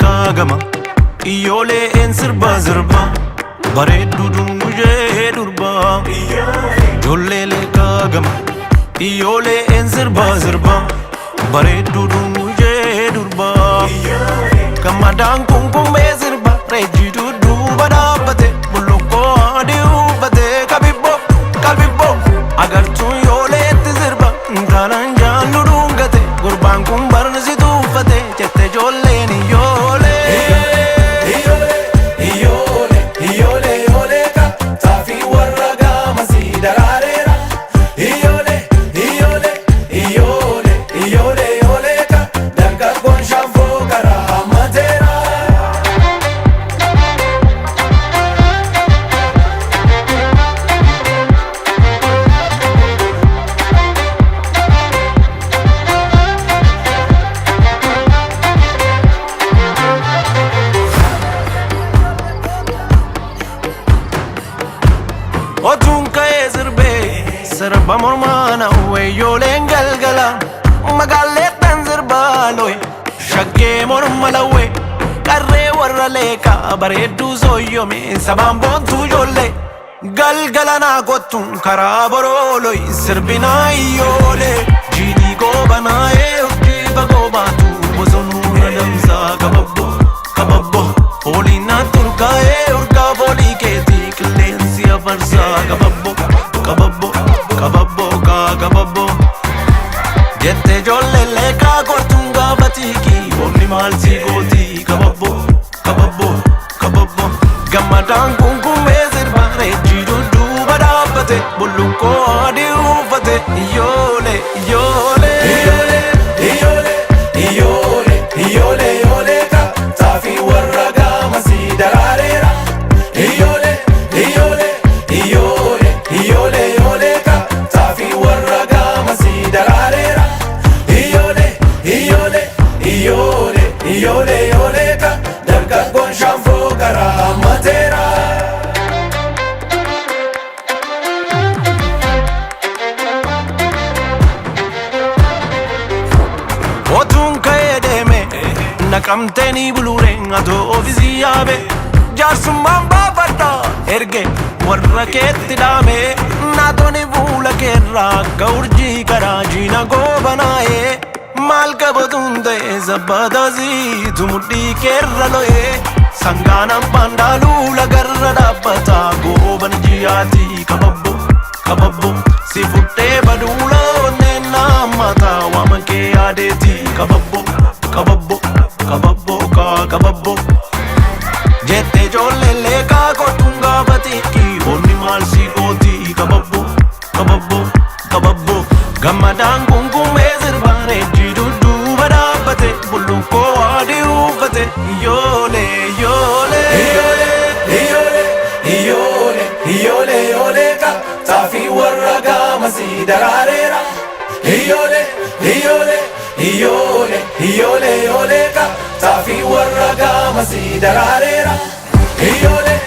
kaagama iyyoolee een sirba sirba bareedduu dungujee durba ijoollee kaagama iyyoolee een sirba sirba bareedduu dungujee durba gammadaan kunkumbee sirba reejjituu duuba dhaabbate bullukkoo adii uffate qalbibbo agartuun yooleetti sirba intaalaan jaallu dhungate gurbaan kun barnisi tuuffate jette ijoolleen iyyoolee Otuun ka'ee sirbee sirba mormaana iyyooleen galgala magaalleettan sirbaa lo'e shaggee morma lawwe qarree warra leeqaa bareedduu sooyyome sabaan boontuu ijoollee galgala naa kottuun karaa borooloi sirbinaa iyyoolee jiidii goobanaa'ee urjii fagoo baatu bosonuu adamsaa kababbo fooliin naa turkaa'ee urgaa foolii keetii qilleensi afarsaa kababbo jette ijoollee leeqaa kortuun gaafatiiki onni maal si gootii kababbo gammadaan kunkumbee sirba reejjituu duuba dhaabbate bullukkoo adii uffate iyyoolee taafii warra gaamasii daraareera iyyoolee taafii warra gaamasii daraareera iyyoolee dargaggoon shaanfoo garaa mateera. Otuun ka'ee deeme naqamteenii buluureen atoo ofiisii yaabe jaarsummaan baafadha erge warra keetti dhaame naatoni fuula keerraa akka urjii karaa jiina goobanaa'ee maal qabatuun ta'e sabbataasiitu mudhii keerra lo'ee sangaan abbaan dhaaluu lagarra dhaabbataa gooban jiyaatii kababbo si fudhee baduula onneen naammataa waama kee yaadeetii kababbo jette ijoollee leeqaa kottuun gaafatiiki onni maal si gootii kababbo gammadaan kunkumbee sirba reejjituu duuba dhaabbate bullukkoo adii uffate iyyoolee taafii warra gaamasii daraareera iyyoolee taafii warra gaamasii daraareera iyyoolee